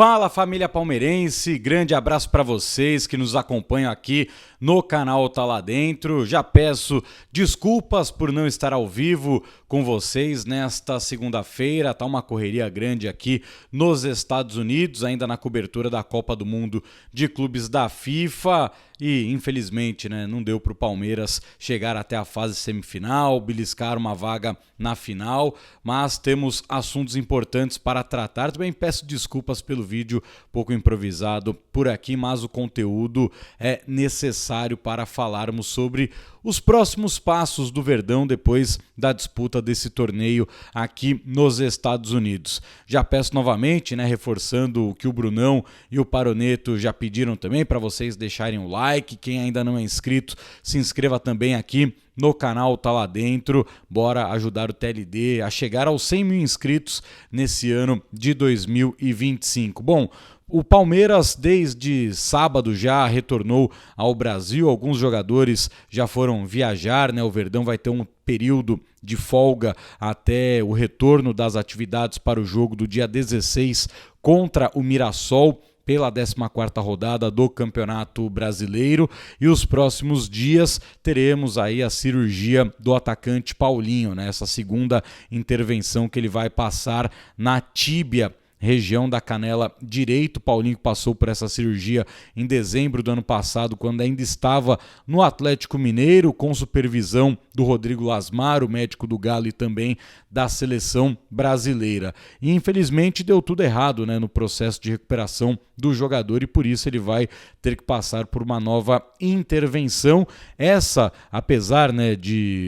Fala, família palmeirense, grande abraço para vocês que nos acompanham aqui no canal Tá Lá Dentro. Já peço desculpas por não estar ao vivo com vocês nesta segunda-feira. Tá uma correria grande aqui nos Estados Unidos, ainda na cobertura da Copa do Mundo de Clubes da FIFA. E, infelizmente, não deu para o Palmeiras chegar até a fase semifinal, beliscar uma vaga na final, mas temos assuntos importantes para tratar. Também peço desculpas pelo vídeo pouco improvisado por aqui, mas o conteúdo é necessário para falarmos sobre os próximos passos do Verdão depois da disputa desse torneio aqui nos Estados Unidos. Já peço novamente, reforçando o que o Brunão e o Paroneto já pediram também, para vocês deixarem o like. Quem ainda não é inscrito, se inscreva também aqui no canal Tá Lá Dentro. Bora ajudar o TLD a chegar aos 100 mil inscritos nesse ano de 2025. Bom, o Palmeiras desde sábado já retornou ao Brasil, alguns jogadores já foram viajar, O Verdão vai ter um período de folga até o retorno das atividades para o jogo do dia 16 contra o Mirassol, pela 14ª rodada do Campeonato Brasileiro, e os próximos dias teremos aí a cirurgia do atacante Paulinho, Essa segunda intervenção que ele vai passar na tíbia, região da canela direito. Paulinho passou por essa cirurgia em dezembro do ano passado, quando ainda estava no Atlético Mineiro, com supervisão do Rodrigo Lasmar, o médico do Galo e também da seleção brasileira. E infelizmente deu tudo errado, no processo de recuperação do jogador, e por isso ele vai ter que passar por uma nova intervenção. Essa, apesar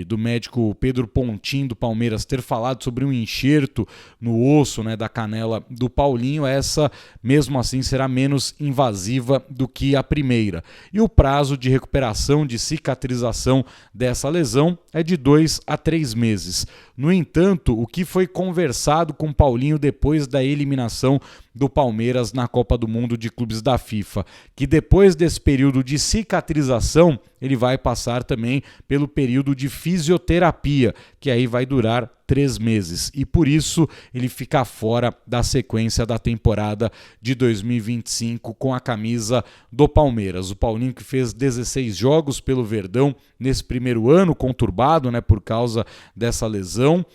do médico Pedro Pontin do Palmeiras ter falado sobre um enxerto no osso da canela do Paulinho, essa mesmo assim será menos invasiva do que a primeira. E o prazo de recuperação, de cicatrização dessa lesão é de 2 a 3 meses. No entanto, o que foi conversado com Paulinho depois da eliminação do Palmeiras na Copa do Mundo de Clubes da FIFA, que depois desse período de cicatrização, ele vai passar também pelo período de fisioterapia, que aí vai durar 3 meses, e por isso ele fica fora da sequência da temporada de 2025 com a camisa do Palmeiras. O Paulinho, que fez 16 jogos pelo Verdão nesse primeiro ano conturbado, por causa dessa lesão.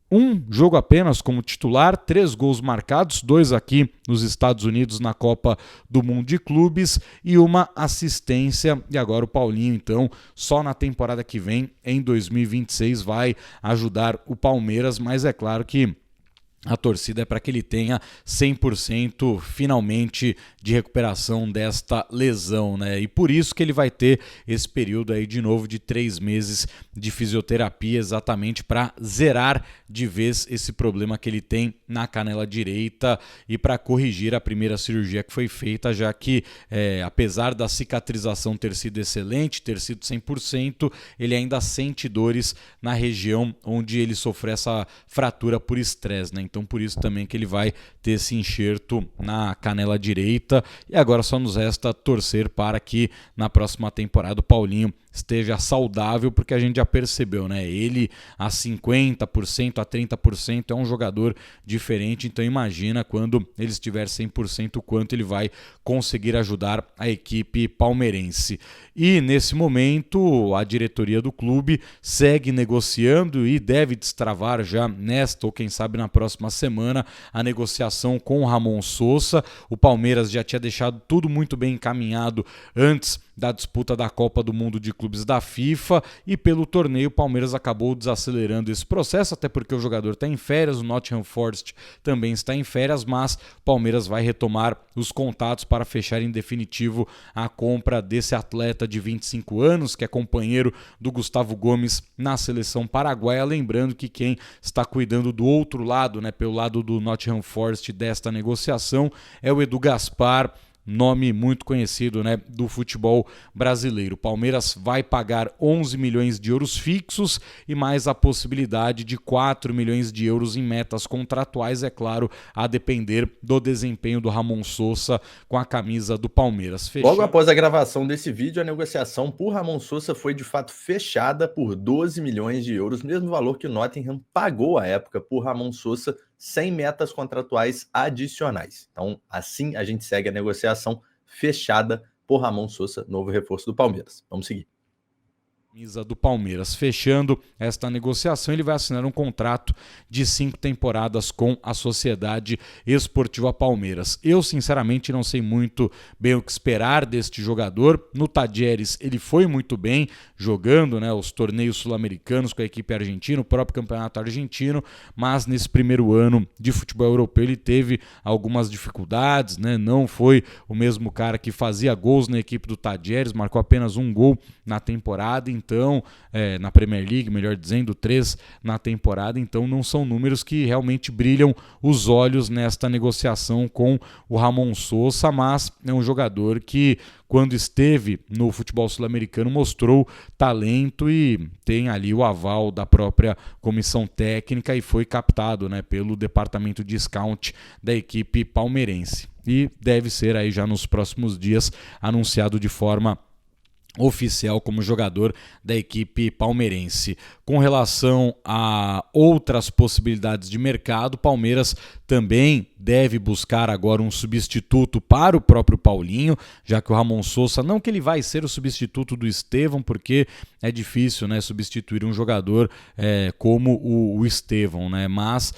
Um jogo apenas como titular, 3 gols marcados, 2 aqui nos Estados Unidos na Copa do Mundo de Clubes e uma assistência. E agora o Paulinho, então, só na temporada que vem, em 2026, vai ajudar o Palmeiras, mas é claro que a torcida é para que ele tenha 100% finalmente de recuperação desta lesão, E por isso que ele vai ter esse período aí de novo de 3 meses de fisioterapia, exatamente para zerar de vez esse problema que ele tem na canela direita e para corrigir a primeira cirurgia que foi feita, já que apesar da cicatrização ter sido excelente, ter sido 100%, ele ainda sente dores na região onde ele sofreu essa fratura por estresse, Então por isso também que ele vai ter esse enxerto na canela direita, e agora só nos resta torcer para que na próxima temporada o Paulinho esteja saudável, porque a gente já percebeu, Ele a 50%, a 30% é um jogador diferente, então imagina quando ele estiver 100% o quanto ele vai conseguir ajudar a equipe palmeirense. E nesse momento a diretoria do clube segue negociando e deve destravar já nesta ou quem sabe na próxima semana a negociação com o Ramon Sosa. O Palmeiras já tinha deixado tudo muito bem encaminhado antes da disputa da Copa do Mundo de Clubes da FIFA, e pelo torneio o Palmeiras acabou desacelerando esse processo, até porque o jogador está em férias, o Nottingham Forest também está em férias, mas o Palmeiras vai retomar os contatos para fechar em definitivo a compra desse atleta de 25 anos, que é companheiro do Gustavo Gomes na seleção paraguaia. Lembrando que quem está cuidando do outro lado, pelo lado do Nottingham Forest desta negociação, é o Edu Gaspar, nome muito conhecido, do futebol brasileiro. O Palmeiras vai pagar 11 milhões de euros fixos e mais a possibilidade de 4 milhões de euros em metas contratuais, é claro, a depender do desempenho do Ramon Sosa com a camisa do Palmeiras. Logo após a gravação desse vídeo, a negociação por Ramon Sosa foi de fato fechada por 12 milhões de euros, mesmo valor que o Nottingham pagou à época por Ramon Sosa sem metas contratuais adicionais. Então, assim a gente segue a negociação fechada por Ramon Sousa, novo reforço do Palmeiras. Vamos seguir. Do Palmeiras. Fechando esta negociação, ele vai assinar um contrato de 5 temporadas com a Sociedade Esportiva Palmeiras. Eu, sinceramente, não sei muito bem o que esperar deste jogador. No Tadieres, ele foi muito bem jogando, né, os torneios sul-americanos com a equipe argentina, o próprio campeonato argentino, mas nesse primeiro ano de futebol europeu ele teve algumas dificuldades, né, não foi o mesmo cara que fazia gols na equipe do Tadieres, marcou apenas um gol na temporada, então, na Premier League, melhor dizendo, 3 na temporada, então não são números que realmente brilham os olhos nesta negociação com o Ramon Sousa, mas é um jogador que, quando esteve no futebol sul-americano, mostrou talento e tem ali o aval da própria comissão técnica e foi captado, né, pelo departamento de scout da equipe palmeirense. E deve ser aí já nos próximos dias anunciado de forma oficial como jogador da equipe palmeirense. Com relação a outras possibilidades de mercado, o Palmeiras também deve buscar agora um substituto para o próprio Paulinho, já que o Ramon Sousa, não que ele vai ser o substituto do Estevão, porque é difícil, né, substituir um jogador como o Estevão, né, mas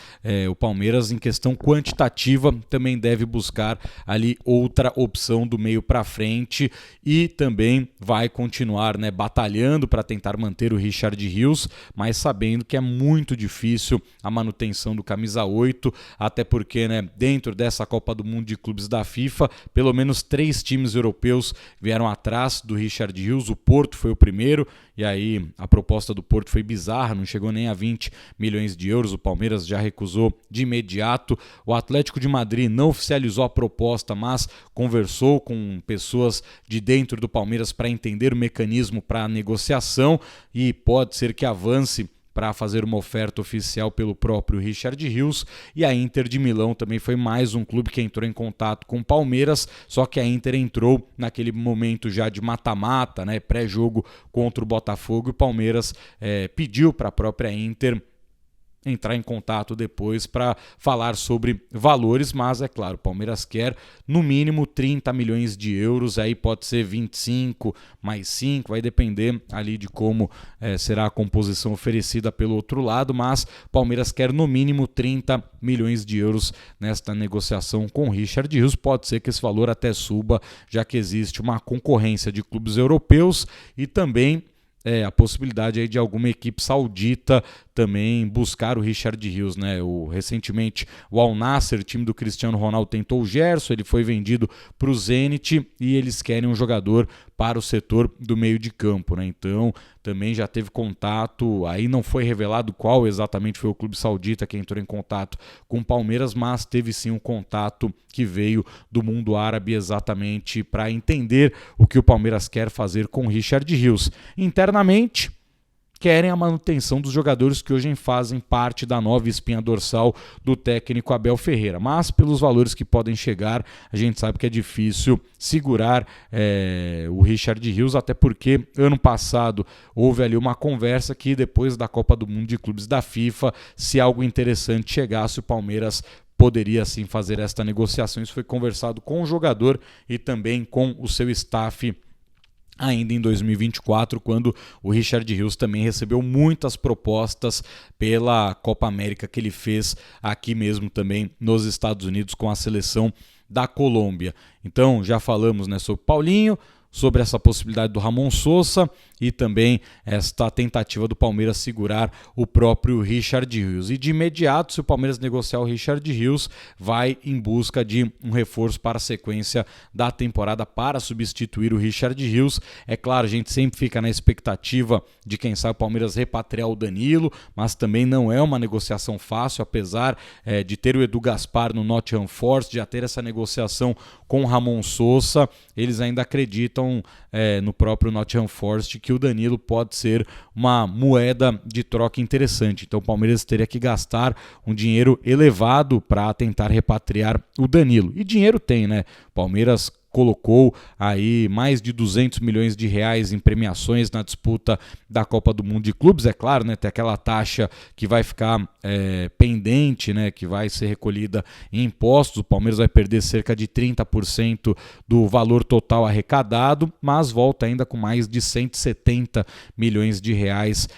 o Palmeiras, em questão quantitativa, também deve buscar ali outra opção do meio para frente e também vai continuar, né, batalhando para tentar manter o Richard Rios, mas sabendo que é muito difícil a manutenção do camisa 8, até porque, né, dentro dessa Copa do Mundo de Clubes da FIFA, pelo menos 3 times europeus vieram atrás do Richard Rios. O Porto foi o primeiro, e aí a proposta do Porto foi bizarra, não chegou nem a 20 milhões de euros, o Palmeiras já recusou de imediato. O Atlético de Madrid não oficializou a proposta, mas conversou com pessoas de dentro do Palmeiras para entender o mecanismo para a negociação e pode ser que avance para fazer uma oferta oficial pelo próprio Richard Rios. E a Inter de Milão também foi mais um clube que entrou em contato com o Palmeiras, só que a Inter entrou naquele momento já de mata-mata, né, pré-jogo contra o Botafogo, e o Palmeiras pediu para a própria Inter entrar em contato depois para falar sobre valores, mas é claro, o Palmeiras quer no mínimo 30 milhões de euros, aí pode ser 25 mais 5, vai depender ali de como será a composição oferecida pelo outro lado, mas o Palmeiras quer no mínimo 30 milhões de euros nesta negociação com o Richard Rios. Pode ser que esse valor até suba, já que existe uma concorrência de clubes europeus e também a possibilidade aí de alguma equipe saudita também buscar o Richard Rios, né? Recentemente o Al Nassr, time do Cristiano Ronaldo, tentou o Gerson, ele foi vendido para o Zenit e eles querem um jogador para o setor do meio de campo, né? Então também já teve contato, aí não foi revelado qual exatamente foi o clube saudita que entrou em contato com o Palmeiras, mas teve sim um contato que veio do mundo árabe exatamente para entender o que o Palmeiras quer fazer com o Richard Rios. Internamente, querem a manutenção dos jogadores que hoje fazem parte da nova espinha dorsal do técnico Abel Ferreira, mas pelos valores que podem chegar, a gente sabe que é difícil segurar o Richard Rios, até porque ano passado houve ali uma conversa que depois da Copa do Mundo de Clubes da FIFA, se algo interessante chegasse, o Palmeiras poderia sim fazer esta negociação. Isso foi conversado com o jogador e também com o seu staff ainda em 2024, quando o Richard Rios também recebeu muitas propostas pela Copa América que ele fez aqui mesmo também nos Estados Unidos com a seleção da Colômbia. Então já falamos, né, sobre Paulinho, sobre essa possibilidade do Ramon Sousa e também esta tentativa do Palmeiras segurar o próprio Richard Rios. E de imediato, se o Palmeiras negociar o Richard Rios, vai em busca de um reforço para a sequência da temporada para substituir o Richard Rios. É claro, a gente sempre fica na expectativa de quem sabe o Palmeiras repatriar o Danilo, mas também não é uma negociação fácil, apesar de ter o Edu Gaspar no Nottingham Forest, já ter essa negociação com o Ramon Sousa, eles ainda acreditam no próprio Nottingham Forest que o Danilo pode ser uma moeda de troca interessante. Então o Palmeiras teria que gastar um dinheiro elevado para tentar repatriar o Danilo. E dinheiro tem, né? O Palmeiras colocou aí mais de 200 milhões de reais em premiações na disputa da Copa do Mundo de Clubes. É claro, né, tem aquela taxa que vai ficar pendente, né, que vai ser recolhida em impostos. O Palmeiras vai perder cerca de 30% do valor total arrecadado, mas volta ainda com mais de 170 milhões de reais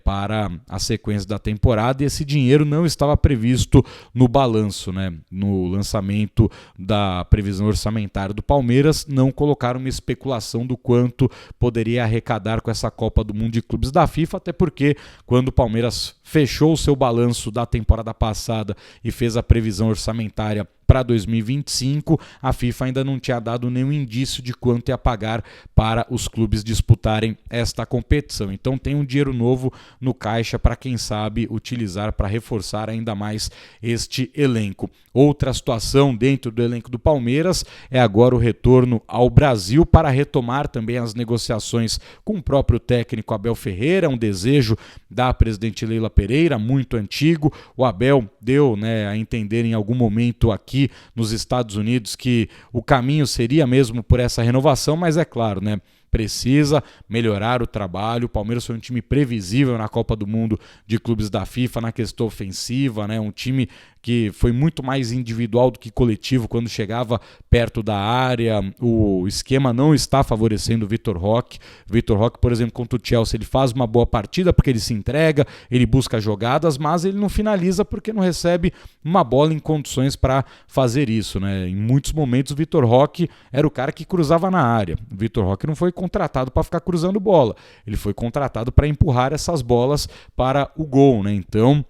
para a sequência da temporada, e esse dinheiro não estava previsto no balanço, né, no lançamento da previsão orçamentária do Palmeiras. Não colocaram uma especulação do quanto poderia arrecadar com essa Copa do Mundo de Clubes da FIFA, até porque quando o Palmeiras fechou o seu balanço da temporada passada e fez a previsão orçamentária para 2025, a FIFA ainda não tinha dado nenhum indício de quanto ia pagar para os clubes disputarem esta competição. Então tem um dinheiro novo no caixa para, quem sabe, utilizar para reforçar ainda mais este elenco. Outra situação dentro do elenco do Palmeiras é agora o retorno ao Brasil para retomar também as negociações com o próprio técnico Abel Ferreira, um desejo da presidente Leila Pereira, muito antigo. O Abel deu, né, a entender em algum momento aqui nos Estados Unidos que o caminho seria mesmo por essa renovação, mas é claro, né, precisa melhorar o trabalho. O Palmeiras foi um time previsível na Copa do Mundo de Clubes da FIFA na questão ofensiva, né? Um time que foi muito mais individual do que coletivo quando chegava perto da área. O esquema não está favorecendo o Vitor Roque. O Vitor Roque, por exemplo, contra o Chelsea, ele faz uma boa partida porque ele se entrega, ele busca jogadas, mas ele não finaliza porque não recebe uma bola em condições para fazer isso, né? Em muitos momentos o Vitor Roque era o cara que cruzava na área. O Vitor Roque não foi contratado para ficar cruzando bola, ele foi contratado para empurrar essas bolas para o gol, né? Então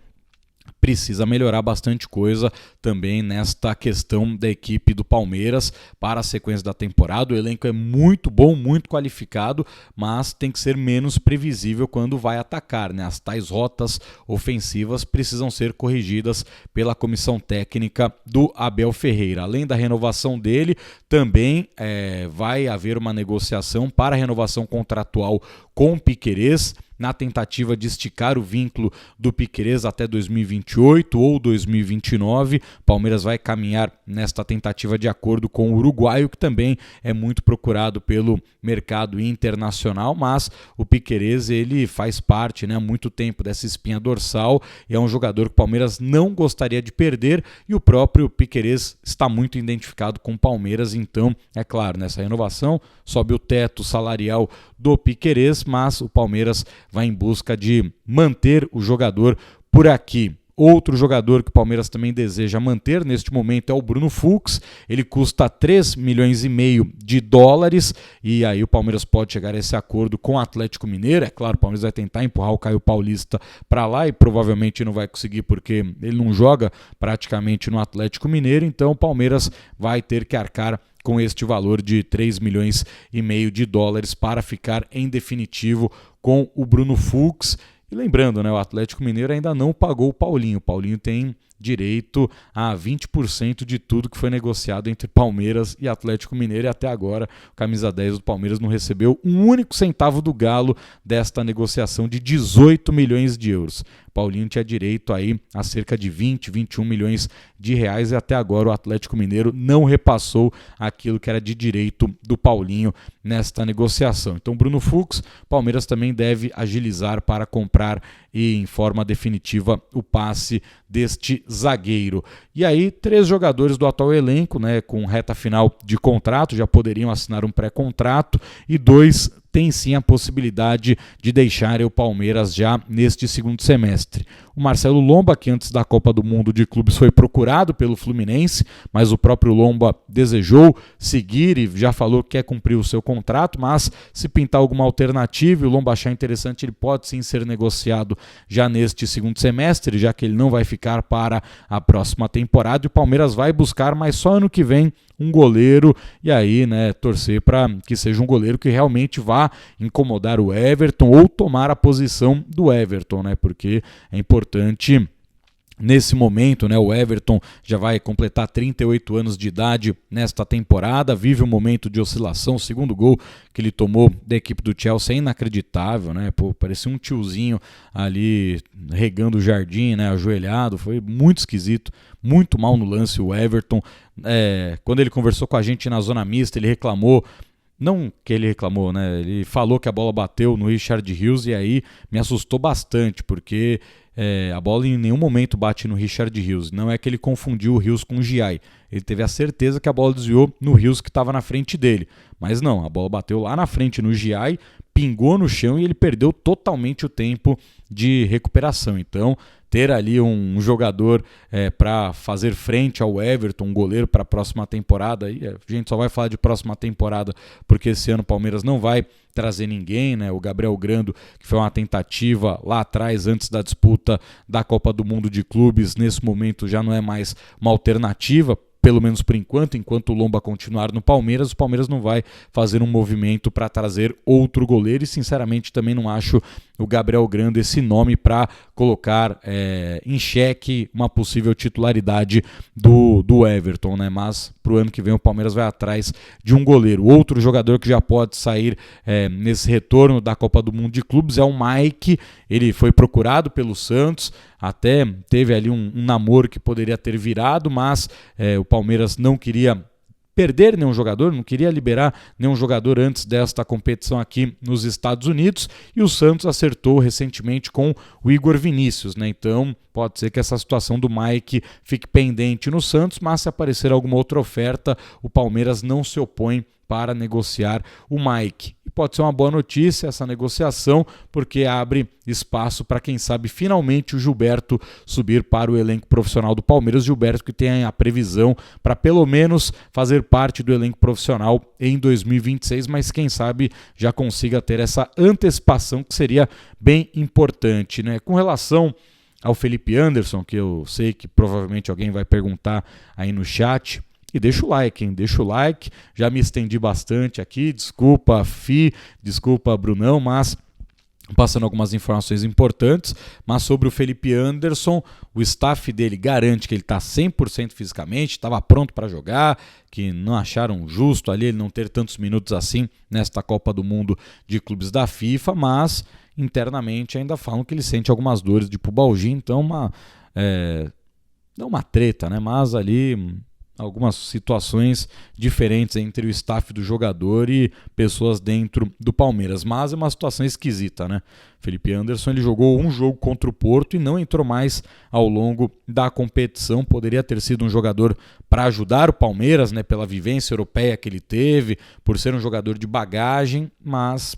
precisa melhorar bastante coisa também nesta questão da equipe do Palmeiras para a sequência da temporada. O elenco é muito bom, muito qualificado, mas tem que ser menos previsível quando vai atacar, né? As tais rotas ofensivas precisam ser corrigidas pela comissão técnica do Abel Ferreira. Além da renovação dele, também vai haver uma negociação para a renovação contratual com o Piquerez, na tentativa de esticar o vínculo do Piquerez até 2028 ou 2029. Palmeiras vai caminhar nesta tentativa de acordo com o uruguaio, que também é muito procurado pelo mercado internacional, mas o Piquerez, ele faz parte, né, há muito tempo dessa espinha dorsal, e é um jogador que o Palmeiras não gostaria de perder, e o próprio Piquerez está muito identificado com o Palmeiras. Então, é claro, nessa renovação sobe o teto salarial do Piquerez, mas o Palmeiras vai em busca de manter o jogador por aqui. Outro jogador que o Palmeiras também deseja manter neste momento é o Bruno Fux. Ele custa 3,5 milhões de dólares, e aí o Palmeiras pode chegar a esse acordo com o Atlético Mineiro. É claro, o Palmeiras vai tentar empurrar o Caio Paulista para lá e provavelmente não vai conseguir porque ele não joga praticamente no Atlético Mineiro, então o Palmeiras vai ter que arcar com este valor de 3,5 milhões de dólares para ficar em definitivo com o Bruno Fux. E lembrando, né, o Atlético Mineiro ainda não pagou o Paulinho. O Paulinho tem direito a 20% de tudo que foi negociado entre Palmeiras e Atlético Mineiro, e até agora o camisa 10 do Palmeiras não recebeu um único centavo do Galo desta negociação de 18 milhões de euros. Paulinho tinha direito aí a cerca de 20, 21 milhões de reais, e até agora o Atlético Mineiro não repassou aquilo que era de direito do Paulinho nesta negociação. Então, Bruno Fux, Palmeiras também deve agilizar para comprar e em forma definitiva o passe deste zagueiro. E aí, 3 jogadores do atual elenco, né, com reta final de contrato, já poderiam assinar um pré-contrato, e 2 tem sim a possibilidade de deixarem o Palmeiras já neste segundo semestre. O Marcelo Lomba, que antes da Copa do Mundo de Clubes foi procurado pelo Fluminense, mas o próprio Lomba desejou seguir e já falou que quer cumprir o seu contrato, mas se pintar alguma alternativa e o Lomba achar interessante, ele pode sim ser negociado já neste segundo semestre, já que ele não vai ficar para a próxima temporada, e o Palmeiras vai buscar, mas só ano que vem, um goleiro, e aí, né, torcer para que seja um goleiro que realmente vá incomodar o Everton ou tomar a posição do Everton, né, porque é importante Nesse momento, né, o Everton já vai completar 38 anos de idade nesta temporada, vive um momento de oscilação. O segundo gol que ele tomou da equipe do Chelsea é inacreditável, né? Pô, parecia um tiozinho ali regando o jardim, né, ajoelhado, foi muito esquisito, muito mal no lance o Everton. Quando ele conversou com a gente na zona mista, ele reclamou. Não que ele reclamou, né? Ele falou que a bola bateu no Richard Rios e aí me assustou bastante, porque a bola em nenhum momento bate no Richard Rios. Não é que ele confundiu o Rios com o Giai. Ele teve a certeza que a bola desviou no Rios que estava na frente dele. Mas não, a bola bateu lá na frente no Giai, pingou no chão e ele perdeu totalmente o tempo de recuperação. Então, ter ali um jogador para fazer frente ao Everton, um goleiro para a próxima temporada, e a gente só vai falar de próxima temporada porque esse ano o Palmeiras não vai trazer ninguém, né? O Gabriel Grando, que foi uma tentativa lá atrás, antes da disputa da Copa do Mundo de Clubes, nesse momento já não é mais uma alternativa, pelo menos por enquanto o Lomba continuar no Palmeiras, o Palmeiras não vai fazer um movimento para trazer outro goleiro e sinceramente também não acho o Gabriel Grando esse nome para colocar em xeque uma possível titularidade do Everton, né? Mas para o ano que vem o Palmeiras vai atrás de um goleiro. Outro jogador que já pode sair nesse retorno da Copa do Mundo de Clubes é o Mike. Ele foi procurado pelo Santos, até teve ali um namoro que poderia ter virado, mas o Palmeiras não queria perder nenhum jogador, não queria liberar nenhum jogador antes desta competição aqui nos Estados Unidos, e o Santos acertou recentemente com o Igor Vinícius, né? Então pode ser que essa situação do Mike fique pendente no Santos, mas se aparecer alguma outra oferta, o Palmeiras não se opõe para negociar o Mike. E pode ser uma boa notícia essa negociação, porque abre espaço para, quem sabe, finalmente o Gilberto subir para o elenco profissional do Palmeiras. Gilberto que tem a previsão para pelo menos fazer parte do elenco profissional em 2026, mas quem sabe já consiga ter essa antecipação que seria bem importante, né? Com relação ao Felipe Anderson, que eu sei que provavelmente alguém vai perguntar aí no chat, e deixa o like, hein? Deixa o like, já me estendi bastante aqui, desculpa Fi, desculpa Brunão, mas passando algumas informações importantes, mas sobre o Felipe Anderson, o staff dele garante que ele está 100% fisicamente, estava pronto para jogar, que não acharam justo ali ele não ter tantos minutos assim nesta Copa do Mundo de Clubes da FIFA, mas internamente ainda falam que ele sente algumas dores de pubalgia, então não uma treta, né? Mas ali algumas situações diferentes entre o staff do jogador e pessoas dentro do Palmeiras, mas é uma situação esquisita, né? Felipe Anderson, ele jogou um jogo contra o Porto e não entrou mais ao longo da competição, poderia ter sido um jogador para ajudar o Palmeiras, né, pela vivência europeia que ele teve, por ser um jogador de bagagem, mas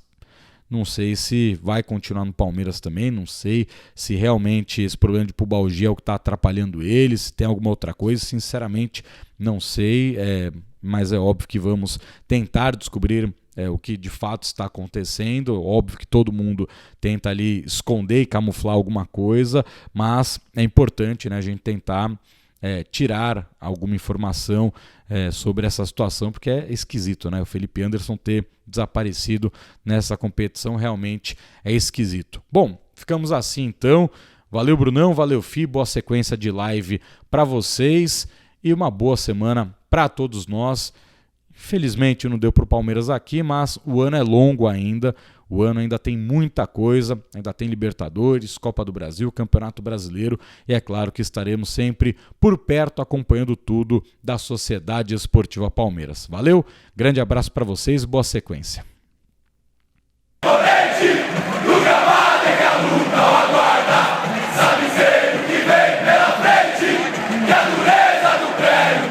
não sei se vai continuar no Palmeiras também, não sei se realmente esse problema de pubalgia é o que está atrapalhando ele, se tem alguma outra coisa, sinceramente não sei, mas é óbvio que vamos tentar descobrir o que de fato está acontecendo. Óbvio que todo mundo tenta ali esconder e camuflar alguma coisa, mas é importante, né, a gente tentar tirar alguma informação sobre essa situação, porque é esquisito, né? O Felipe Anderson ter desaparecido nessa competição realmente é esquisito. Bom, ficamos assim então. Valeu, Brunão, valeu, Fi, boa sequência de live para vocês e uma boa semana para todos nós. Infelizmente não deu para o Palmeiras aqui, mas o ano é longo ainda, o ano ainda tem muita coisa, ainda tem Libertadores, Copa do Brasil, Campeonato Brasileiro e é claro que estaremos sempre por perto acompanhando tudo da Sociedade Esportiva Palmeiras. Valeu, grande abraço para vocês, boa sequência.